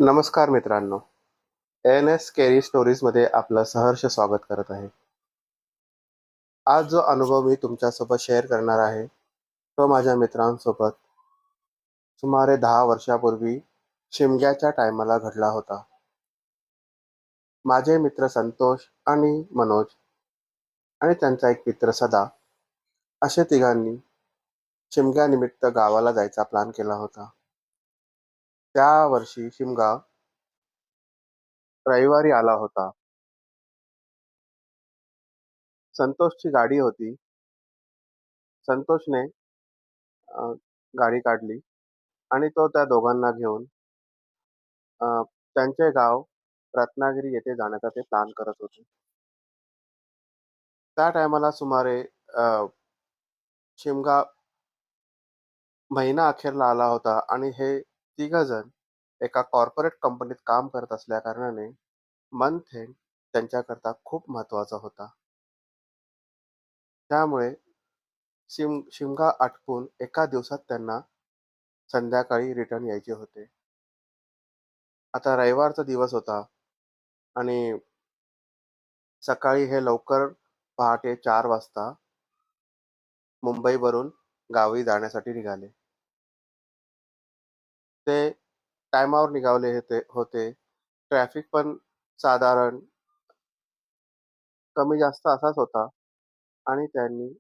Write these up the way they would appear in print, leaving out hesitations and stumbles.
नमस्कार मित्रांनो. N S scary स्टोरीजमध्ये आपलं सहर्ष स्वागत करत आहे. आज जो अनुभव मी तुमच्यासोबत शेअर करणार आहे, तो माझ्या मित्रांसोबत सुमारे 10 वर्षापूर्वी शिमग्याच्या टायमाला घडला होता. माझे मित्र संतोष आणि मनोज आणि त्यांचा एक मित्र सदा, असे तिघांनी शिमग्यानिमित्त गावाला जायचा प्लॅन केला होता. त्या वर्षी शिमगा रविवारी आला होता. संतोषची गाडी होती. संतोषने अ, गाडी काढली आणि तो त्या दोघांना घेऊन अ, त्यांचे गाव रत्नागिरी येथे जाण्याचा ते प्लॅन करत होते. त्या टायमाला सुमारे अ, शिमगा महिना अखेरला आला होता आणि हे तिघजण एका कॉर्पोरेट कंपनीत काम करत असल्याकारणाने मंथ एंड त्यांच्याकरता खूप महत्त्वाचा होता. त्यामुळे शिमगा आटपून एका दिवसात त्यांना संध्याकाळी रिटर्न यायचे होते. आता रविवारचा दिवस होता आणि सकाळी हे लवकर पहाटे 4 वाजता मुंबईवरून गावी जाण्यासाठी निघाले. ते टायमावर निघाले होते. ट्रॅफिक पण साधारण कमी जास्त असाच होता आणि त्यांनी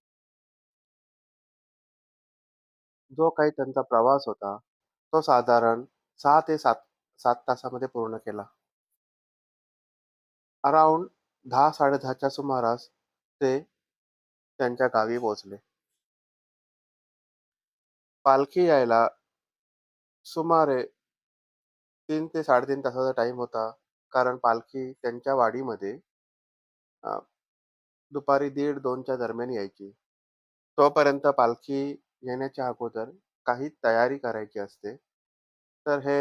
जो काही त्यांचा प्रवास होता, तो साधारण 6 ते 7 तासामध्ये पूर्ण केला. अराउंड 10:30च्या सुमारास ते त्यांच्या गावी पोहोचले. पालखी यायला सुमारे 3 ते 3.5 तासाचा टाईम होता. कारण पालखी त्यांच्या वाडीमध्ये अ, दुपारी 1:30-2च्या दरम्यान यायची. तोपर्यंत पालखी येण्याच्या अगोदर काही तयारी करायची असते. तर हे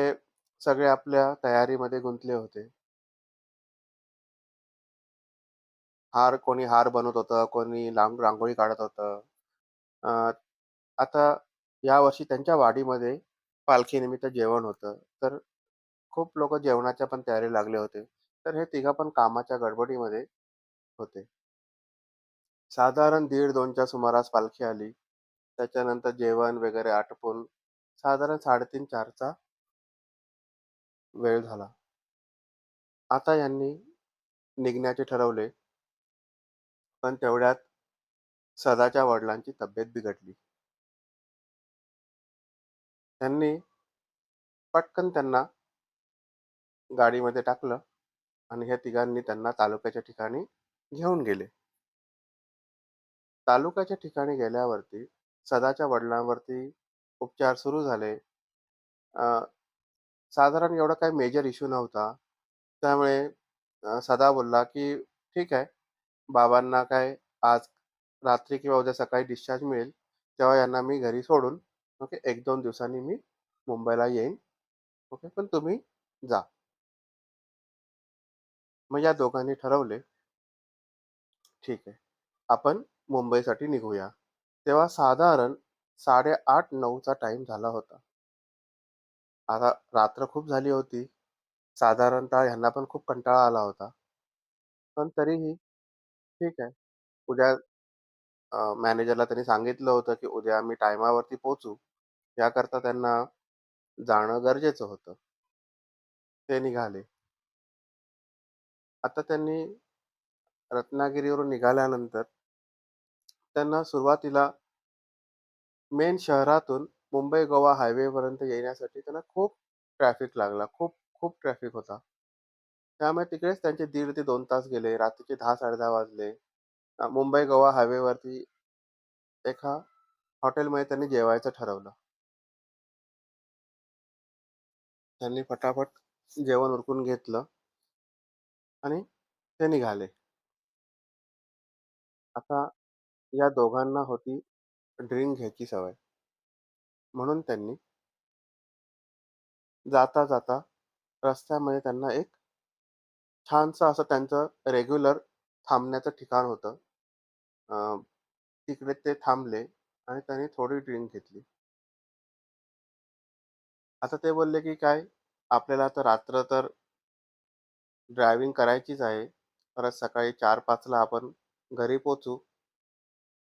सगळे आपल्या तयारीमध्ये गुंतले होते. कोणी हार बनवत होतं, कोणी रांगोळी काढत होतं. अ, आता यावर्षी त्यांच्या वाडीमध्ये पालखीनिमित्त जेवण होतं. तर खूप लोकं जेवणाच्या पण तयारीला लागले होते. तर हे तिघं पण कामाच्या गडबडीमध्ये होते. साधारण 1:30-2च्या सुमारास पालखी आली. त्याच्यानंतर जेवण वगैरे आटोपून साधारण 3:30-4चा वेळ झाला. आता यांनी निघण्याचे ठरवले, पण तेवढ्यात सदाच्या वडिलांची तब्येत बिघडली. त्यांनी पटकन त्यांना गाडीमध्ये टाकलं आणि ह्या तिघांनी त्यांना तालुक्याच्या ठिकाणी घेऊन गेले. तालुक्याच्या ठिकाणी गेल्यावरती सदाच्या वडिलांवरती उपचार सुरू झाले. अ, साधारण एवढा काही मेजर इश्यू नव्हता. त्यामुळे सदा बोलला, की "ठीक आहे, बाबांना काय आज रात्री किंवा उद्या सकाळी डिस्चार्ज मिळेल, तेव्हा यांना मी घरी सोडून ओके 1-2 दिवसांनी मी मुंबईला येईन. ओके, पण तुम्ही जा." मग या दोघांनी ठरवले, "ठीक आहे, आपण मुंबईसाठी निघूया." तेव्हा साधारण 8:30-9चा टाईम झाला होता. आता रात्र खूप झाली होती. साधारणतः ह्यांना पण खूप कंटाळा आला होता. पण तरीही ठीक आहे. उद्या मॅनेजरला त्यांनी सांगितलं होतं, की उद्या आम्ही टायमावरती पोहोचू. याकरता त्यांना जाणं गरजेचं होतं. ते निघाले. आता त्यांनी रत्नागिरीवरून निघाल्यानंतर त्यांना सुरुवातीला मेन शहरातून मुंबई-गोवा हायवेपर्यंत येण्यासाठी त्यांना खूप ट्रॅफिक लागला. खूप खूप ट्रॅफिक होता. त्यामुळे तिकडेच त्यांचे 1.5 ते 2 तास गेले. रात्रीचे 10-10:30 वाजले. मुंबई-गोवा हायवेवरती एका हॉटेलमध्ये त्यांनी जेवायचं ठरवलं. त्यांनी फटाफट जेवण उरकून घेतलं आणि ते निघाले. आता या दोघांना होती ड्रिंक घ्यायची सवय. म्हणून त्यांनी जाता-जाता रस्त्यामध्ये त्यांना एक छानसं असं त्यांचं रेग्युलर थांबण्याचं ठिकाण होतं. अ, तिकडे ते थांबले आणि त्यांनी थोडी ड्रिंक घेतली. आता ते बोलले, की "काय?" आपल्याला तर रात्र तर ड्रायव्हिंग करायचीच आहे. परत सकाळी 4-5 ला आपण घरी पोहोचू.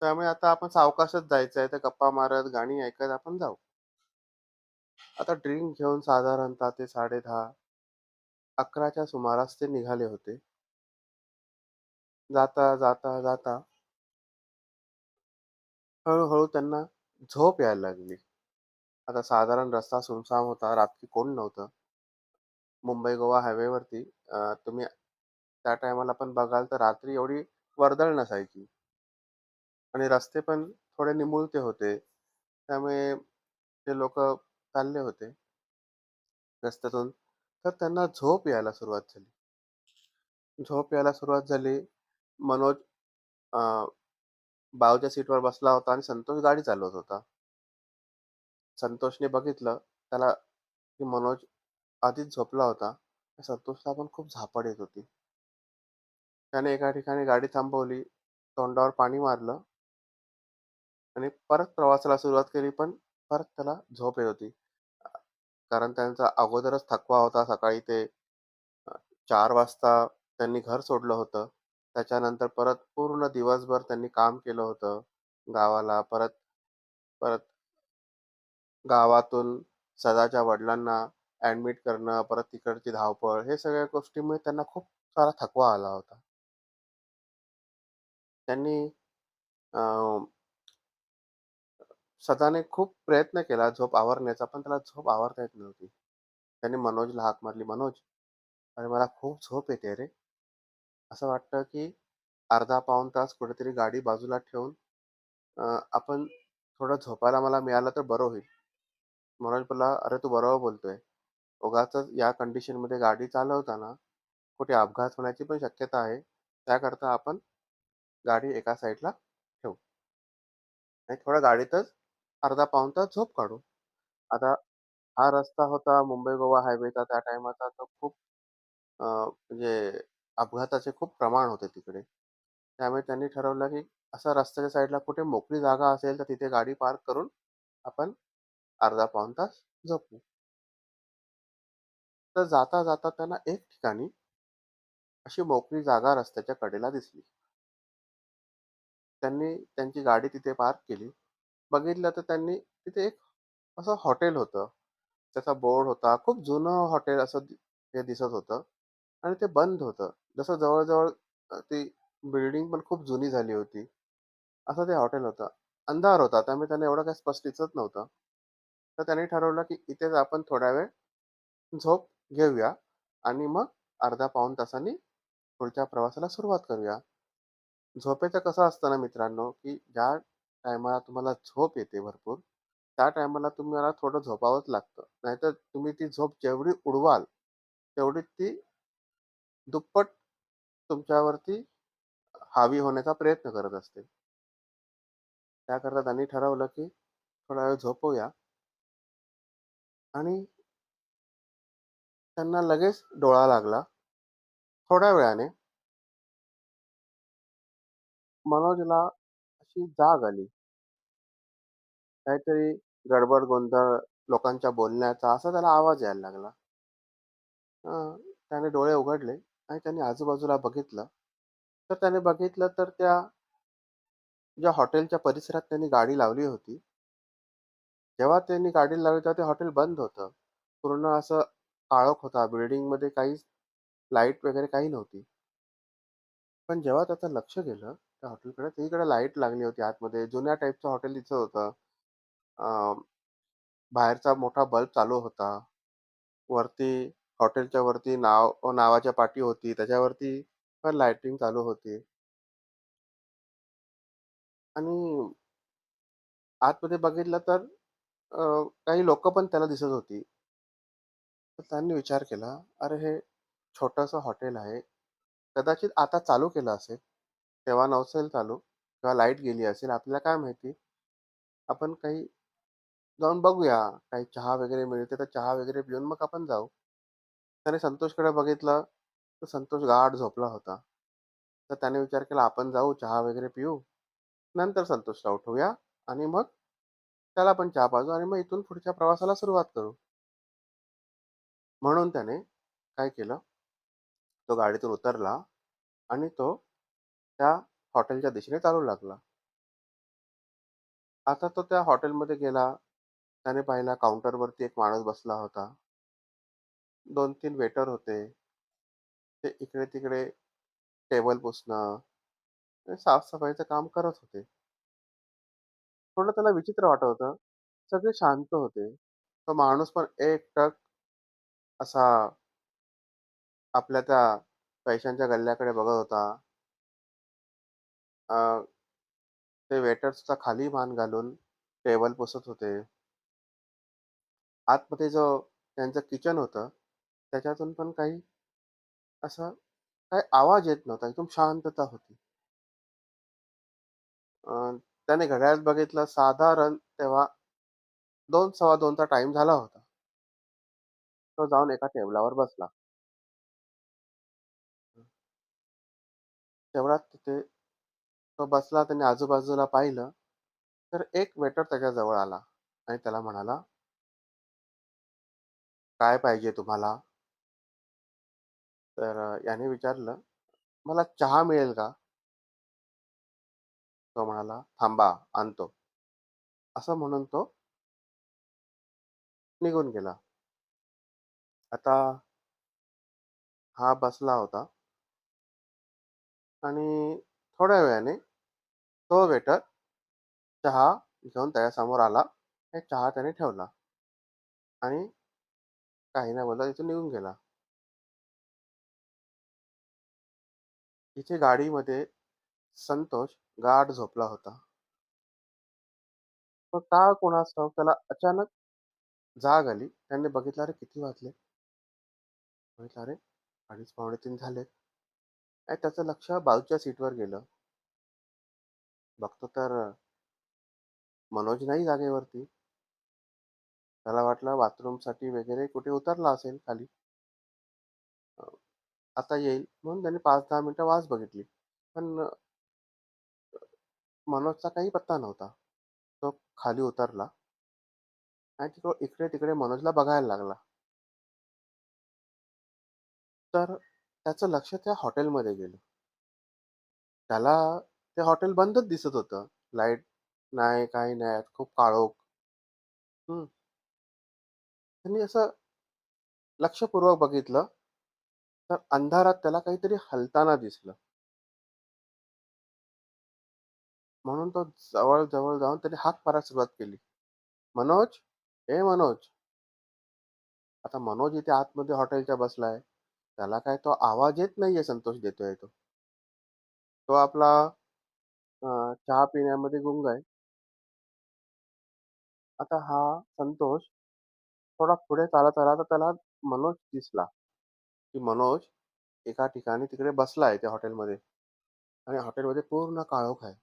त्यामुळे आता आपण सावकाशच जायचं आहे, तर गप्पा मारत, गाणी ऐकत आपण जाऊ. आता ड्रिंक घेऊन साधारणतः ते 10:30, 11च्या सुमारास ते निघाले होते. जाता, जाता, जाता हळू त्यांना झोप यायला लागली. आता साधारण रस्ता सुनसान होता, रात्री कोण नव्हतं. मुंबई-गोवा हायवेवरती तुम्ही त्या टायमाला पण बघाल तर रात्री एवढी वर्दळ नसायची आणि रस्ते पण थोडे निमुळते होते. त्यामुळे ते लोकं चालले होते रस्त्यातून. तर त्यांना झोप यायला सुरुवात झाली. झोप यायला सुरुवात झाली. मनोज अ, बाजूच्या सीटवर बसला होता आणि संतोष गाडी चालवत होता. संतोषने बघितलं त्याला की मनोज आधीच झोपला होता. संतोषला पण खूप झापड येत होती. त्याने एका ठिकाणी गाडी थांबवली, तोंडावर पाणी मारलं आणि परत प्रवासाला सुरुवात केली, पण परत त्याला झोप येत होती. अ, कारण त्यांचा अगोदरच थकवा होता. सकाळी ते अ, 4 वाजता त्यांनी घर सोडलं होतं. त्याच्यानंतर परत पूर्ण दिवसभर त्यांनी काम केलं होतं गावाला. परत परत गावातून सदाच्या वडिलांना ॲडमिट करणं, परत तिकडची धावपळ, हे सगळ्या गोष्टींमुळे त्यांना खूप सारा थकवा आला होता. त्यांनी अ, सदाने खूप प्रयत्न केला झोप आवरण्याचा, पण त्याला झोप आवरता येत नव्हती. त्याने मनोजला हाक मारली, "मनोज, अरे मला खूप झोप येते रे. असं वाटतं की अर्धा पाऊण तास कुठेतरी गाडी बाजूला ठेवून आपण थोडं झोपायला मला मिळालं तर बरं होईल." मनोज बोलला, "अरे तू बरोबर बोलतोय. उगाचच या कंडिशनमध्ये गाडी चालवताना कुठे अपघात होण्याची पण शक्यता आहे. त्याकरता आपण गाडी एका साईडला ठेवू आणि थोडं गाडीतच अर्धा पाऊण तास झोप काढू." आता हा रस्ता होता मुंबई-गोवा हायवेचा त्या टाईमाचा, तर खूप म्हणजे अपघाताचे खूप प्रमाण होते तिकडे. त्यामुळे त्यांनी ठरवलं, की असं रस्त्याच्या साईडला कुठे मोकळी जागा असेल, तर तिथे गाडी पार्क करून आपण अर्धा पाऊण तास झोपू. तर जाता-जाता त्यांना एक ठिकाणी अशी मोकळी जागा रस्त्याच्या कडेला दिसली. त्यांनी त्यांची गाडी तिथे पार्क केली. बघितलं तर त्यांनी तिथे एक असं हॉटेल होतं. त्याचा बोर्ड होता. खूप जुनं हॉटेल असं हे दिसत होतं आणि ते बंद होतं. जसं जवळ-जवळ ती बिल्डिंग पण खूप जुनी झाली होती. असं ते हॉटेल होतं. अंधार होता त्यामुळे त्यांना एवढं काही स्पष्ट दिसत नव्हतं. तर त्यांनी ठरवलं, की इथेच आपण थोडा वेळ झोप घेऊया आणि मग अर्धा पाऊण तासांनी पुढच्या प्रवासाला सुरुवात करूया. झोपेचं कसं असतं ना मित्रांनो, की ज्या टायमाला तुम्हाला झोप येते भरपूर, त्या टायमाला तुम्हाला थोडं झोपावंच लागतं. नाहीतर तुम्ही ती झोप जेवढी उडवाल, तेवढी ती दुप्पट तुमच्यावरती हावी होण्याचा प्रयत्न करत असते. त्याकरता त्यांनी ठरवलं, की थोडा वेळ झोपूया आणि त्यांना लगेच डोळा लागला. थोड्या वेळाने मनोजला अशी जाग आली. काहीतरी गडबड गोंधळ लोकांच्या बोलण्याचा असा त्याला आवाज यायला लागला. त्याने डोळे उघडले आणि त्याने आजूबाजूला बघितलं. तर त्याने बघितलं तर त्या ज्या हॉटेलच्या परिसरात त्यांनी गाडी लावली होती, जेव्हा त्यांनी गाडी लावली तेव्हा ते हॉटेल बंद होतं. पूर्ण असं काळोख होता. बिल्डिंगमध्ये काहीच लाईट वगैरे काही नव्हती. पण जेव्हा त्याचं लक्ष गेलं त्या हॉटेलकडे, सगळीकडे लाईट लागली होती आतमध्ये. जुन्या टाईपचं हॉटेल दिसत होतं. अ, बाहेरचा मोठा बल्ब चालू होता. वरती हॉटेलच्या वरती नावाच्या पाटी होती. त्याच्यावरती पण लाइटिंग चालू होती आणि आतमध्ये बघितलं तर काही लोकं पण त्याला दिसत होती. तर त्यांनी विचार केला, "अरे, हे छोटंसं हॉटेल आहे. कदाचित आता चालू केलं असेल. तेव्हा नसेल चालू किंवा लाईट गेली असेल. आपल्याला काय माहिती? आपण काही जाऊन बघूया. काही चहा वगैरे मिळते तर चहा वगैरे पिऊन मग आपण जाऊ." त्याने संतोषकडे बघितलं, तर संतोष गाढ झोपला होता. तर त्याने विचार केला, "आपण जाऊ, चहा वगैरे पिऊ. नंतर संतोषला उठवूया आणि मग त्याला पण चहा पाजू आणि मग इथून पुढच्या प्रवासाला सुरुवात करू." म्हणून त्याने काय केलं, तो गाडीतून उतरला आणि तो त्या हॉटेलच्या दिशेने चालू लागला. आता तो त्या हॉटेलमध्ये गेला. त्याने पाहिला काउंटरवरती एक माणूस बसला होता. 2-3 वेटर होते. ते इकडे-तिकडे टेबल पुसणं, आणि साफ-सफाईचं काम करत होते. थोडं त्याला विचित्र वाटत होतं. सगळे शांत होते. तो माणूस पण एकटक असा आपल्या त्या पैशांच्या गल्ल्याकडे बघत होता. अ, ते वेटर्सचा खाली मान घालून टेबल पुसत होते. आतमध्ये जो त्यांचं किचन होतं, त्याच्यातून पण काही असा काही आवाज येत नव्हता. एकदम शांतता होती. अ, त्याने घड्याळात बघितलं, साधारण तेव्हा 2 सव्वा 2 चा टाईम झाला होता. तो जाऊन एका टेबलावर बसला. तेवढ्यात तिथे तो बसला. त्याने आजूबाजूला पाहिलं, तर एक वेटर त्याच्या जवळ आला आणि त्याला म्हणाला, "काय पाहिजे तुम्हाला?" तर याने विचारलं, "मला चहा मिळेल का?" तो म्हणाला, "थांबा, आणतो." असं म्हणून तो निघून गेला. आता हा बसला होता आणि थोड्या वेळाने तो वेटर चहा घेऊन त्याच्यासमोर आला. आणि चहा त्याने ठेवला आणि काही नाही बोलता तिथून निघून गेला. तिथे गाडीमध्ये संतोष गाढ झोपला होता. मग का कोणास ठाऊक त्याला अचानक जाग आली. त्याने बघितलं, अरे किती वाजले? म्हटलं, अरे 2:30 पावणे 3 झालेत. आणि त्याचं लक्ष बाजूच्या सीटवर गेलं. बघतो तर मनोज नाही जागेवरती. त्याला वाटलं बाथरूमसाठी वगैरे कुठे उतरला असेल खाली. अ, आता येईल म्हणून त्याने 5-10 मिनिटं वाट बघितली. पण मनोजचा काही पत्ता नव्हता. तो खाली उतरला आणि तिकडं इकडे-तिकडे मनोजला बघायला लागला. तर त्याचं लक्ष त्या हॉटेलमध्ये गेलं. त्याला ते हॉटेल बंदच दिसत होतं. लाईट नाही, काही नाही. खूप काळोख. हं. त्यांनी असं लक्षपूर्वक बघितलं, तर अंधारात त्याला काहीतरी हलताना दिसलं. म्हणून तो जवळ-जवळ जाऊन त्याने हाक मारायला सुरुवात केली. "मनोज, ए मनोज." आता मनोज इथे आतमध्ये हॉटेलच्या बसलाय. त्याला काय तो आवाज येत नाहीये, संतोष देतोय तो. तो आपला चहा पिण्यामध्ये गुंग आहे. आता हा संतोष थोडा पुढे चालत आला, तर त्याला मनोज दिसला, की मनोज एका ठिकाणी तिकडे बसलाय त्या हॉटेलमध्ये आणि हॉटेलमध्ये पूर्ण काळोख आहे.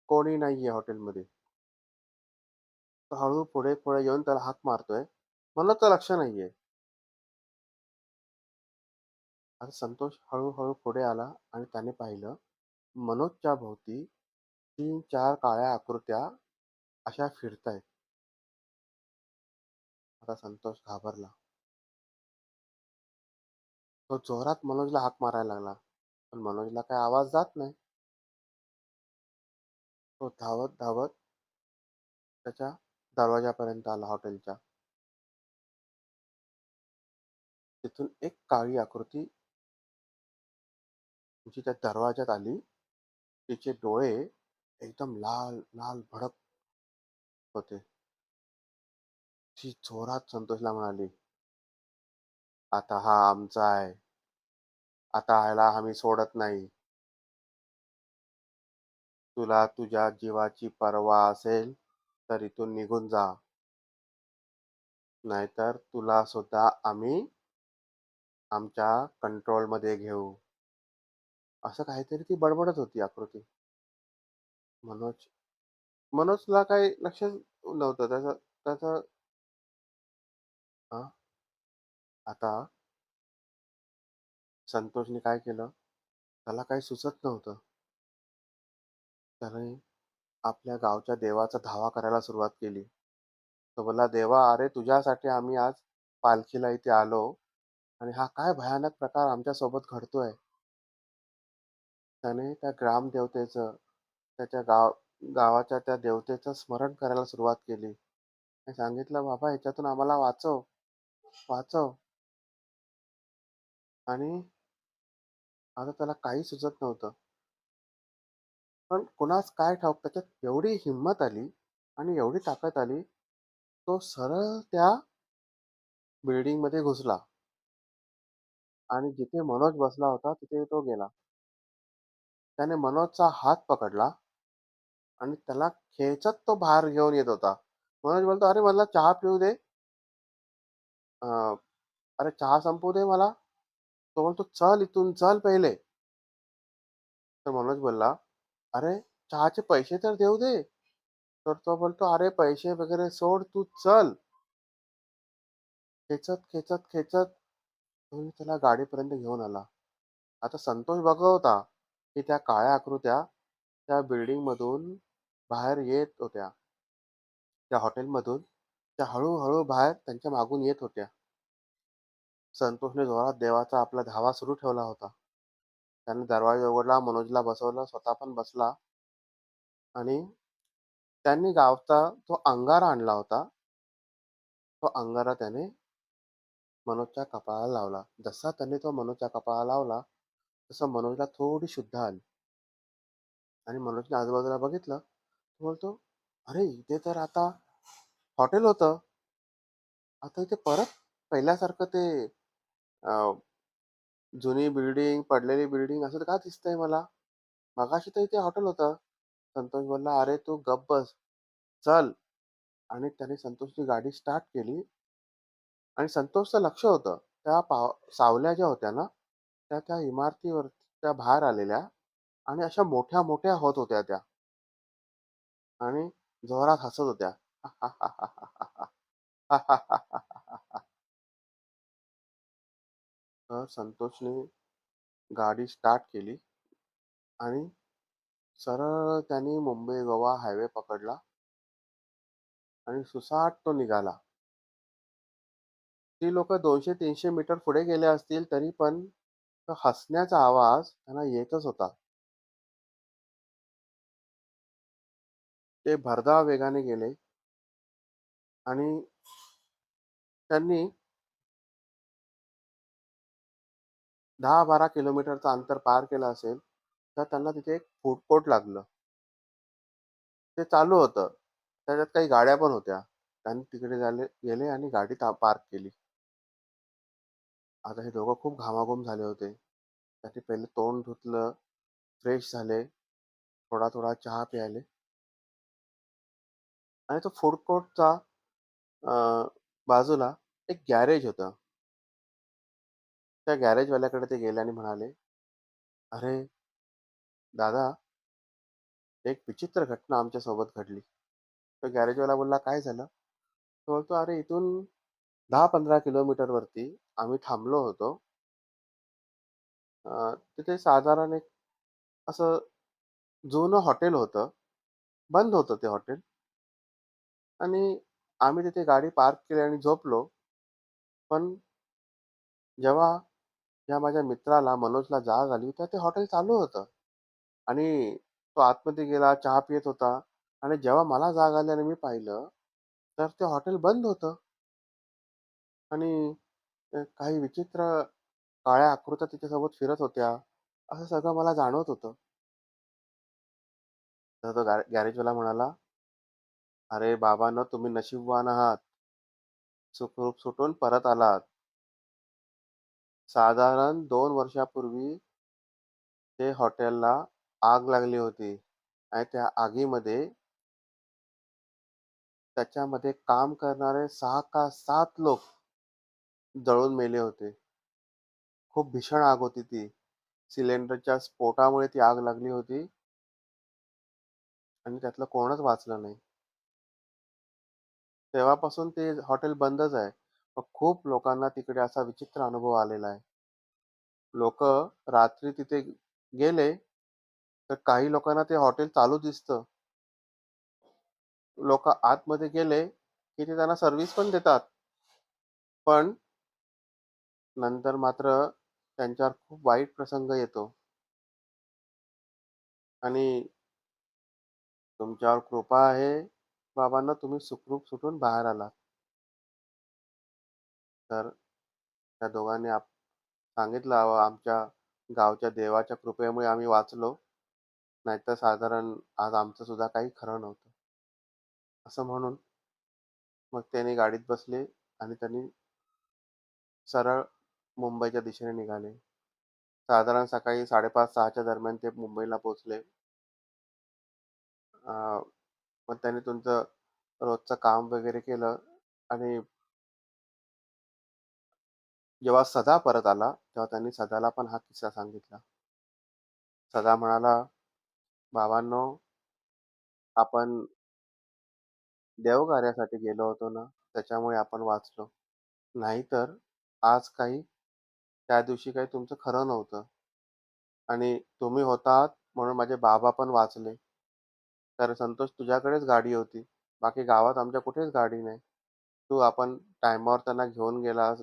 कोणी नाहीये हॉटेलमध्ये. तो हळू पुढे-पुढे येऊन त्याला हाक मारतोय. मनोजचं लक्ष नाहीये. आता संतोष हळू पुढे आला आणि त्याने पाहिलं, मनोजच्या भोवती 3-4 काळ्या आकृत्या अशा फिरतायत. आता संतोष घाबरला. तो जोरात मनोजला हाक मारायला लागला. पण मनोजला काही आवाज जात नाही. तो धावत-धावत त्याच्या दरवाजापर्यंत आला हॉटेलच्या. तिथून एक काळी आकृती जी त्या दरवाजात आली. तिचे डोळे एकदम लाल, लाल भडक होते. ती जोरात संतोषला म्हणाली, "आता हा आमचा आहे. आता ह्याला आम्ही सोडत नाही. तुला तुझ्या जीवाची पर्वा असेल, तर इथून निघून जा. नाहीतर तुला सुद्धा आम्ही आमच्या कंट्रोलमध्ये घेऊ." असं काहीतरी ती बडबडत होती आकृती. मनोज मनोजला काही लक्षच नव्हतं. त्याचं त्याचं हां, आता संतोषने काय केलं, त्याला काही सुचत नव्हतं. त्याने आपल्या गावच्या देवाचा धावा करायला सुरुवात केली. तो बोलला, "देवा, अरे तुझ्यासाठी आम्ही आज पालखीला इथे आलो आणि हा काय भयानक प्रकार आमच्यासोबत घडतोय. त्याने त्या ग्रामदेवतेचं, त्याच्या गावाच्या त्या देवतेचं स्मरण करायला सुरुवात केली. मी सांगितलं, "बाबा ह्याच्यातून आम्हाला वाचव, वाचव." आणि आता त्याला काही सुचत नव्हतं. पण कुणास काय ठाऊक त्याच्यात एवढी हिंमत आली आणि एवढी ताकद आली, तो सरळ त्या बिल्डिंगमध्ये घुसला आणि जिथे मनोज बसला होता तिथे तो गेला. त्याने मनोजचा हात पकडला आणि त्याला खेचत तो बाहेर घेऊन येत होता. मनोज बोलतो, "अरे मला चहा पिऊ दे. अ, अरे चहा संपवू दे मला." तो बोलतो, "चल इथून, चल पहिले." तर मनोज बोलला, "अरे चहाचे पैसे तर देऊ दे." तर तो बोलतो, "अरे पैसे वगैरे सोड, तू चल." खेचत, खेचत, खेचत तो त्याला गाडीपर्यंत घेऊन आला. आता संतोष बघत होता, की त्या काळ्या आकृत्या त्या बिल्डिंगमधून बाहेर येत होत्या. त्या हॉटेलमधून त्या हळू बाहेर त्यांच्या मागून येत होत्या. संतोषने जोरात देवाचा आपला धावा सुरू ठेवला होता. त्याने दरवाजा उघडला, मनोजला बसवलं, स्वतः पण बसला आणि त्यांनी गावचा तो अंगारा आणला होता. तो अंगारा त्याने मनोजच्या कपाळाला लावला. जसा त्याने तो मनोजच्या कपाळाला लावला, तसं मनोजला थोडी शुद्ध आली आणि मनोजने आजूबाजूला बघितलं. तो बोलतो, "अरे इथे तर आता हॉटेल होतं. आता इथे परत पहिल्यासारखं ते अ, जुनी बिल्डिंग, पडलेली बिल्डिंग असं का दिसतंय मला? मगाशी तर इथे हॉटेल होतं." संतोष बोलला, "अरे तू गप्प बस. चल." आणि त्याने संतोषची गाडी स्टार्ट केली आणि संतोषचं लक्ष होतं. त्या सावल्या ज्या होत्या ना, त्या इमारतीवर त्या बाहेर आलेल्या आणि अशा मोठ्या-मोठ्या होत होत्या त्या आणि जोरात हसत होत्या. तर संतोषने गाडी स्टार्ट केली आणि सरळ त्याने मुंबई-गोवा हायवे पकडला आणि सुसाट तो निघाला. ती लोकं 200-300 मीटर पुढे गेले असतील, तरी पण तो हसण्याचा आवाज त्यांना येतच होता. ते भरधाव वेगाने गेले आणि त्यांनी 10-12 किलोमीटरचं अंतर पार केलं असेल, तर त्यांना तिथे एक फूड कोर्ट लागलं. ते चालू होतं. त्याच्यात काही गाड्या पण होत्या. त्यांनी तिकडे गेले आणि गाडी पार्क केली. आता हे दोघं खूप घामाघूम झाले होते. त्यांनी पहिले तोंड धुतलं, फ्रेश झाले, थोडा चहा प्यायले आणि तो फूड कोर्टचा बाजूला एक गॅरेज होतं. त्या गॅरेजवाल्याकडे ते गेले आणि म्हणाले, "अरे दादा, एक विचित्र घटना आमच्यासोबत घडली." तो गॅरेजवाला बोलला, "काय झालं?" तो बोलतो, "अरे इथून 10-15 किलोमीटरवरती आम्ही थांबलो होतो. तिथे साधारण एक असं जुनं हॉटेल होतं. बंद होतं ते हॉटेल आणि आम्ही तिथे गाडी पार्क केली आणि झोपलो. पण जेव्हा या माझ्या मित्राला, मनोजला जाग आली, तर ते हॉटेल चालू होतं आणि तो आतमध्ये गेला, चहा पीत होता आणि जेव्हा मला जाग आली आणि मी पाहिलं, तर ते हॉटेल बंद होतं आणि काही विचित्र काळ्या आकृत्या तिच्यासोबत फिरत होत्या. असं सगळं मला जाणवत होतं." तर तो गॅरेजवाला म्हणाला, "अरे बाबांनो, तुम्ही नशीबवान आहात. सुखरूप सुटून परत आलात. साधारण 2 वर्षापूर्वी ते हॉटेलला आग लागली होती आणि त्या आगीमध्ये त्याच्यामध्ये काम करणारे 6 का 7 लोक जळून मेले होते. खूप भीषण आग होती ती. सिलेंडरच्या स्फोटामुळे ती आग लागली होती आणि त्यातलं कोणच वाचलं नाही. तेव्हापासून ते हॉटेल बंदच आहे. मग खूप लोकांना तिकडे असा विचित्र अनुभव आलेला आहे. लोकं रात्री तिथे गेले, तर काही लोकांना ते हॉटेल चालू दिसतं. लोकं आतमध्ये गेले, की ते त्यांना सर्व्हिस पण देतात. पण नंतर मात्र त्यांच्यावर खूप वाईट प्रसंग येतो आणि तुमच्यावर कृपा आहे बाबांनो, तुम्ही सुखरूप सुटून बाहेर आलात. तर त्या दोघांनी सांगितलं, "अहो, आमच्या गावच्या देवाच्या कृपेमुळे आम्ही वाचलो. नाहीतर साधारण आज आमचं सुद्धा काही खरं नव्हतं." असं म्हणून मग त्याने गाडीत बसले आणि त्यांनी सरळ मुंबईच्या दिशेने निघाले. साधारण सकाळी 5:30-6च्या दरम्यान ते मुंबईला पोहोचले. अ, मग त्यांनी तुमचं रोजचं काम वगैरे केलं आणि जेव्हा सदा परत आला, तेव्हा त्यांनी सदाला पण हा किस्सा सांगितला. सदा म्हणाला, "बाबांनो, आपण देवकार्यासाठी गेलो होतो ना, त्याच्यामुळे आपण वाचलो. नाहीतर आज काही त्या दिवशी काही तुमचं खरं नव्हतं आणि तुम्ही होतात म्हणून माझे बाबा पण वाचले. तर संतोष तुझ्याकडेच गाडी होती. बाकी गावात आमच्या कुठेच गाडी नाही. आपण टाईमावर त्यांना घेऊन गेलास,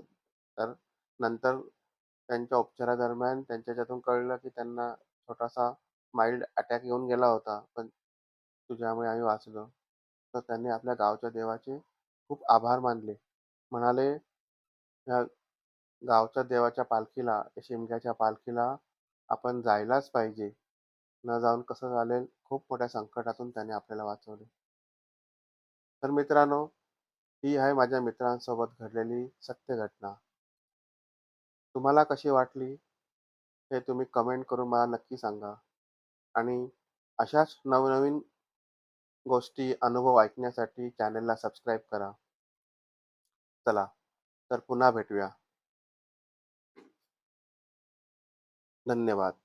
तर नंतर त्यांच्या उपचारादरम्यान त्यांच्या ह्याच्यातून कळलं, की त्यांना छोटासा माईल्ड अटॅक येऊन गेला होता. पण तुझ्यामुळे आम्ही वाचलो." तर त्यांनी आपल्या गावच्या देवाचे खूप आभार मानले. म्हणाले, "ह्या गावच्या देवाच्या पालखीला, त्या शिमग्याच्या पालखीला आपण जायलाच पाहिजे. न जाऊन कसं चालेल, खूप मोठ्या संकटातून त्याने आपल्याला वाचवले." तर मित्रांनो, ही आहे माझ्या मित्रांसोबत घडलेली सत्य घटना. तुम्हाला कशी वाटली हे तुम्ही कमेंट करून मला नक्की सांगा आणि अशाच नवनवीन गोष्टी, अनुभव ऐकण्यासाठी चॅनलला सबस्क्राईब करा. चला, तर पुन्हा भेटूया. धन्यवाद.